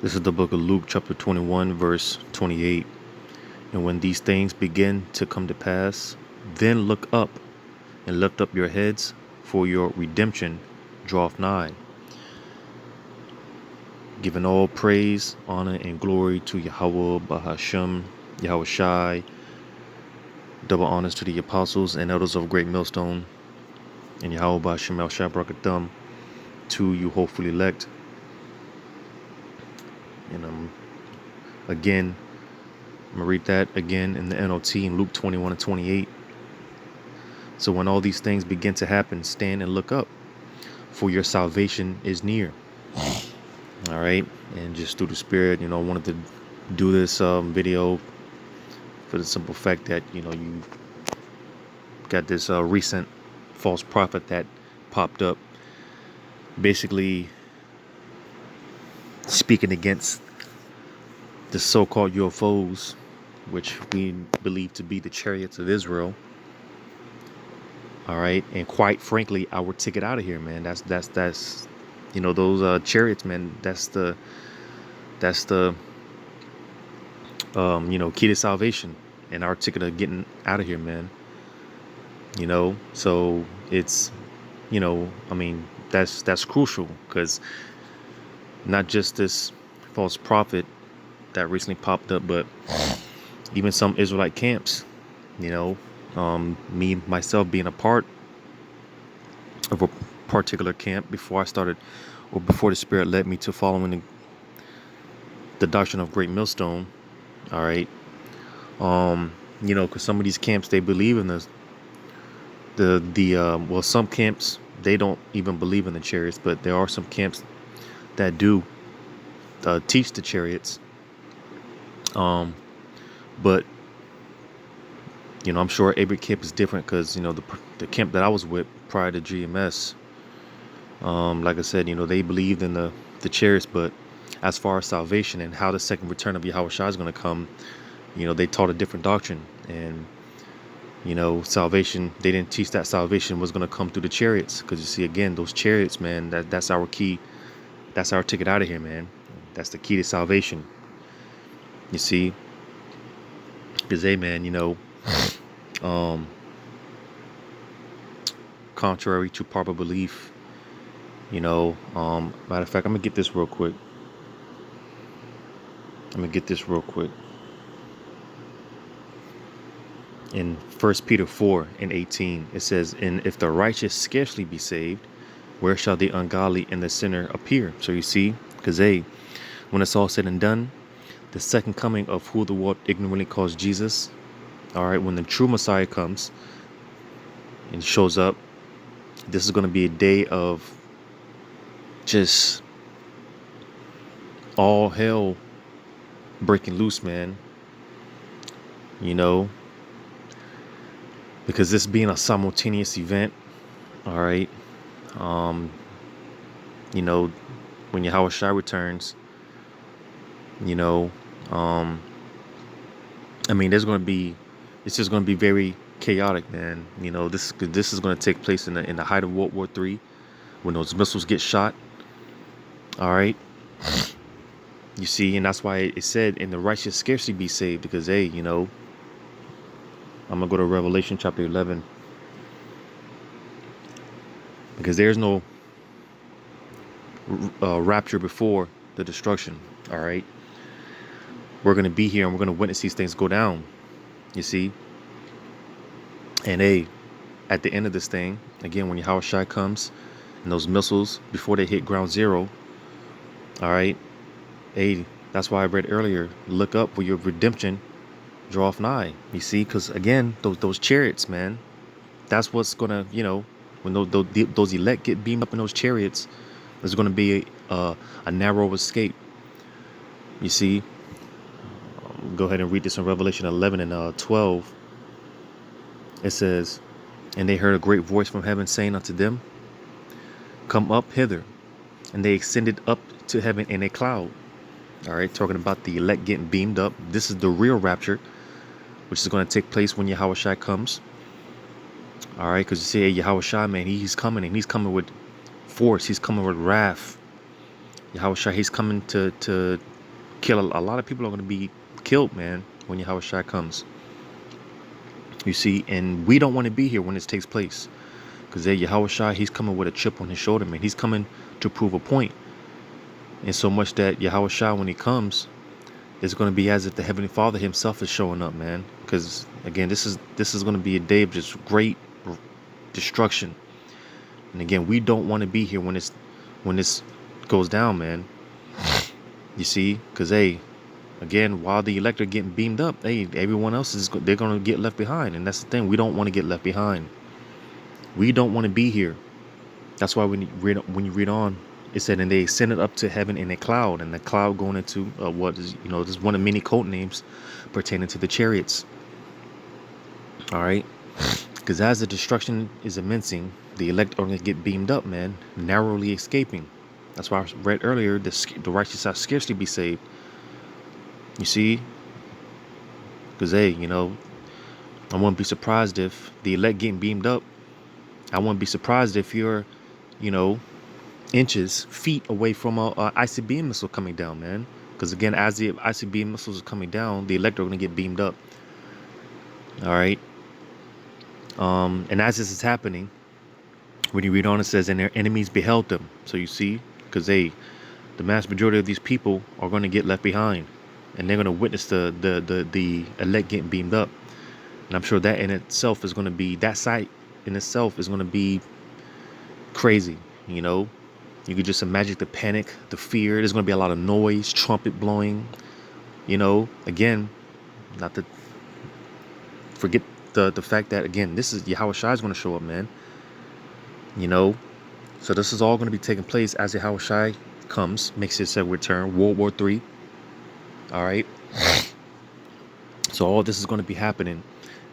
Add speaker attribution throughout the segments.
Speaker 1: This is the book of Luke, chapter 21, verse 28. And when these things begin to come to pass, then look up and lift up your heads, for your redemption draweth nigh. Giving all praise, honor, and glory to Yahweh, Bahashem, Yahweh Shai. Double honors to the apostles and elders of Great Millstone, and Yahweh Bahashem El Shai Brakathum, to you hopefully elect. And again, I'm going to read that again in the NLT in Luke 21 and 28. So when all these things begin to happen, stand and look up, for your salvation is near. All right. And just through the Spirit, I wanted to do this video for the simple fact that, you got this recent false prophet that popped up, basically speaking against the so-called UFOs, which we believe to be the chariots of Israel. All right, and quite frankly, our ticket out of here, man. That's those chariots, man. That's the key to salvation and our ticket of getting out of here, man. So it's that's crucial, because not just this false prophet that recently popped up, but even some Israelite camps, me myself being a part of a particular camp before the Spirit led me to following the doctrine of Great Millstone. All right. Because some of these camps, they believe in this, some camps, they don't even believe in the chariots, but there are some camps that do teach the chariots. But I'm sure every camp is different, because the camp that I was with prior to GMS, like I said, they believed in the chariots, but as far as salvation and how the second return of Yahweh Shai is going to come, they taught a different doctrine. And salvation, they didn't teach that salvation was going to come through the chariots, because you see, again, those chariots, man, that's our key. That's our ticket out of here, man. That's the key to salvation. You see, because contrary to proper belief, matter of fact, I'm gonna get this real quick. In 1 Peter 4 and 18, it says, "And if the righteous scarcely be saved, where shall the ungodly and the sinner appear?" So you see, because when it's all said and done, the second coming of who the world ignorantly calls Jesus, all right, when the true Messiah comes and shows up, this is going to be a day of just all hell breaking loose, man. Because this being a simultaneous event, all right, when Yahweh Shai returns, it's just going to be very chaotic, man. This is going to take place in the height of World War III, when those missiles get shot. All right. You see, and that's why it said, "And the righteous scarcely be saved," because I'm going to go to Revelation chapter 11, because there's no rapture before the destruction. All right. We're going to be here and we're going to witness these things go down. You see? And at the end of this thing, again, when Yahweh Shai comes and those missiles, before they hit ground zero, all right, that's why I read earlier, look up, for your redemption draweth nigh. You see? Because again, those chariots, man, that's what's going to, when those elect get beamed up in those chariots, there's going to be a narrow escape. You see? Go ahead and read this in Revelation 11 and 12. It says, "And they heard a great voice from heaven saying unto them, Come up hither. And they ascended up to heaven in a cloud." All right, talking about the elect getting beamed up. This is the real rapture, which is going to take place when Yahweh Shai comes. All right, because you see, Yahweh Shai, man, he's coming, and he's coming with force. He's coming with wrath. Yahweh Shai, he's coming to kill a lot of people are going to be killed, man, when Yahweh Shai comes. You see, and we don't want to be here when this takes place. Because Yahweh Shai, he's coming with a chip on his shoulder, man. He's coming to prove a point. And so much that Yahweh Shai, when he comes, it's going to be as if the Heavenly Father himself is showing up, man. Because, again, this is going to be a day of just great destruction. And again, we don't want to be here when this goes down, man. You see, because again, while the elect are getting beamed up, everyone else they're gonna get left behind, and that's the thing. We don't want to get left behind. We don't want to be here. That's why when you read on, it said, and they ascended up to heaven in a cloud, and the cloud going into what is this is one of many code names pertaining to the chariots. All right, because as the destruction is immencing, the elect are gonna get beamed up, man, narrowly escaping. That's why I read earlier, the righteous shall scarcely be saved. You see? Because, I wouldn't be surprised if the elect getting beamed up. I wouldn't be surprised if you're, inches, feet away from a ICBM missile coming down, man. Because, again, as the ICBM missiles are coming down, the elect are going to get beamed up. All right? And as this is happening, when you read on, it says, and their enemies beheld them. So you see? Because the mass majority of these people are going to get left behind, and they're going to witness the elect getting beamed up. And I'm sure that in itself is going to be, that sight in itself is going to be crazy. You could just imagine the panic, the fear. There's going to be a lot of noise, trumpet blowing. Again, not to forget the fact that, again, this is Yahweh Shai is going to show up, man. So this is all going to be taking place as Yahweh Shai comes, makes his second return, World War III. All right. So all this is going to be happening,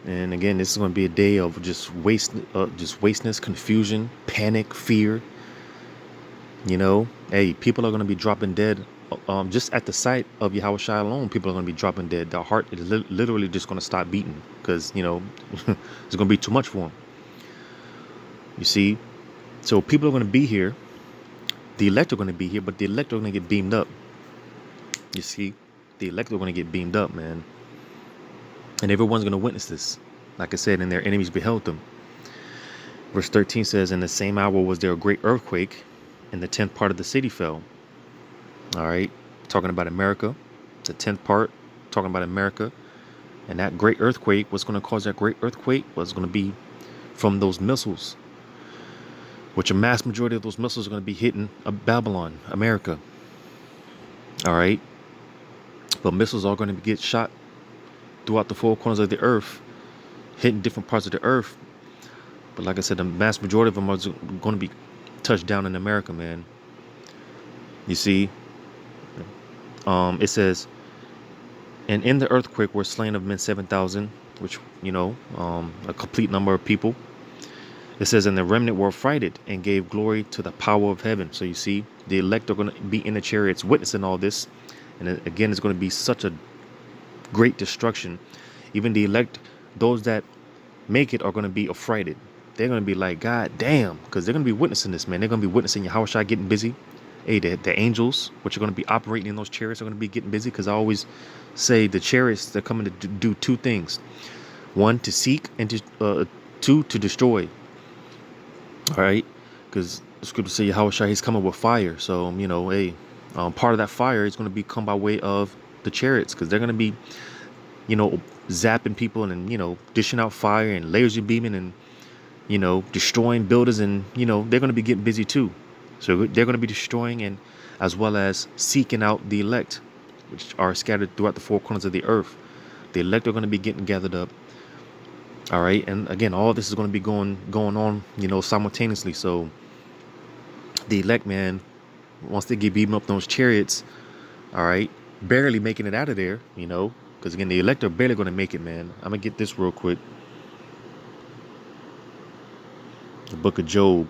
Speaker 1: and again, this is going to be a day of just wasteness, confusion, panic, fear. People are going to be dropping dead. Just at the sight of Yahweh Shai alone, people are going to be dropping dead. Their heart is literally just going to stop beating because it's going to be too much for them. You see. So people are going to be here. The elect are going to be here, but the elect are going to get beamed up. You see, the elect are going to get beamed up, man. And everyone's going to witness this. Like I said, and their enemies beheld them. Verse 13 says, in the same hour was there a great earthquake, and the 10th part of the city fell. All right, talking about America. The 10th part, talking about America. And that great earthquake, what's going to cause that great earthquake was going to be from those missiles, which a mass majority of those missiles are going to be hitting Babylon, America. All right. But missiles are going to get shot throughout the four corners of the earth, hitting different parts of the earth. But like I said, the mass majority of them are going to be touched down in America, man. You see, it says, and in the earthquake were slain of men 7,000, which, a complete number of people. It says, and the remnant were affrighted and gave glory to the power of heaven. So you see, the elect are going to be in the chariots witnessing all this. And again, it's going to be such a great destruction. Even the elect, those that make it, are going to be affrighted. They're going to be like, God damn, because they're going to be witnessing this, man. They're going to be witnessing Yahweh Shai getting busy. The angels, which are going to be operating in those chariots, are going to be getting busy, because I always say the chariots, they're coming to do two things. One, to seek, and two, to destroy. All right, because the scripture say Yahweh Shai, he's coming with fire. So, part of that fire is going to come by way of the chariots, because they're going to be, zapping people and, dishing out fire and laser beaming and, destroying buildings. And, they're going to be getting busy too. So they're going to be destroying, and as well as seeking out the elect, which are scattered throughout the four corners of the earth. The elect are going to be getting gathered up. All right. And again, all this is going to be going on, simultaneously. So the elect, man, once they get beaten up those chariots, all right, barely making it out of there, because again, the elect are barely going to make it, man. I'm going to get this real quick. The book of Job.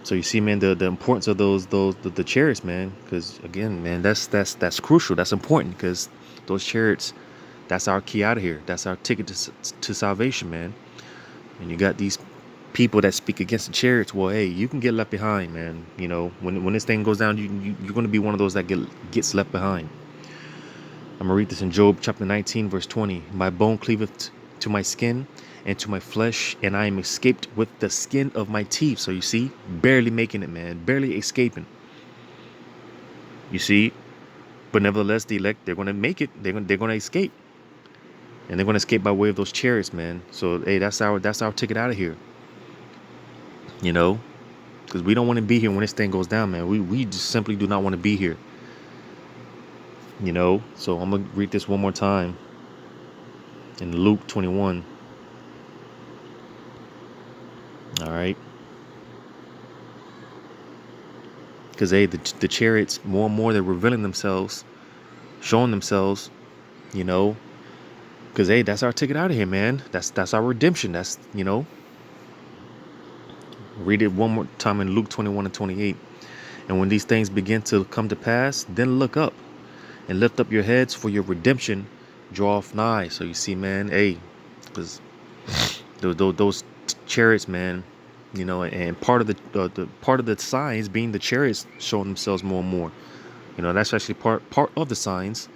Speaker 1: So you see, man, the importance of the chariots, man, because again, man, that's crucial. That's important, because those chariots, that's our key out of here. That's our ticket to salvation, man. And you got these people that speak against the chariots, well, hey, you can get left behind, man. You know, when this thing goes down, you're going to be one of those that gets left behind. I'm going to read this in Job chapter 19, verse 20. My bone cleaveth to my skin and to my flesh, and I am escaped with the skin of my teeth. So you see, barely making it, man, barely escaping. You see, but nevertheless, the elect, they're going to make it. They're going to escape, and they're going to escape by way of those chariots, man. So hey, that's our ticket out of here. You know, because we don't want to be here when this thing goes down, man. We just simply do not want to be here. You know, so I'm gonna read this one more time in Luke 21. All right, because hey, the chariots more and more they're revealing themselves, showing themselves. You know, because hey, that's our ticket out of here, man. That's our redemption. That's, you know. Read it one more time in Luke 21 and 28. And when these things begin to come to pass, then look up and lift up your heads, for your redemption draweth nigh. So you see, man, hey, because those chariots, man, you know, and part of the part of the signs being the chariots showing themselves more and more. You know, that's actually part of the signs.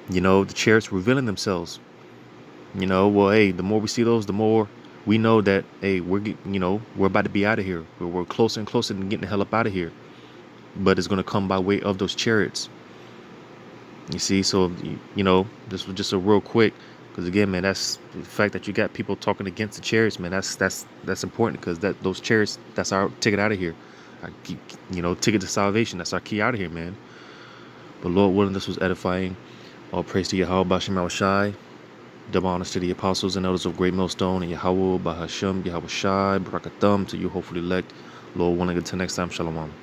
Speaker 1: You know, the chariots revealing themselves. You know, well, hey, the more we see those, the more we know that, hey, we're about to be out of here. We're closer and closer to getting the hell up out of here. But it's going to come by way of those chariots. You see, so, you know, this was just a real quick, because again, man, that's the fact that you got people talking against the chariots, man. That's important, because those chariots, that's our ticket out of here. Our key, you know, ticket to salvation. That's our key out of here, man. But Lord willing, this was edifying. All praise to Yahweh Bashim Shai. Double honors to the apostles and elders of Great Millstone, and Yahweh Bahasham Yahweh Shai Barakatham to you hopefully elect. Lord willing, until next time, Shalom.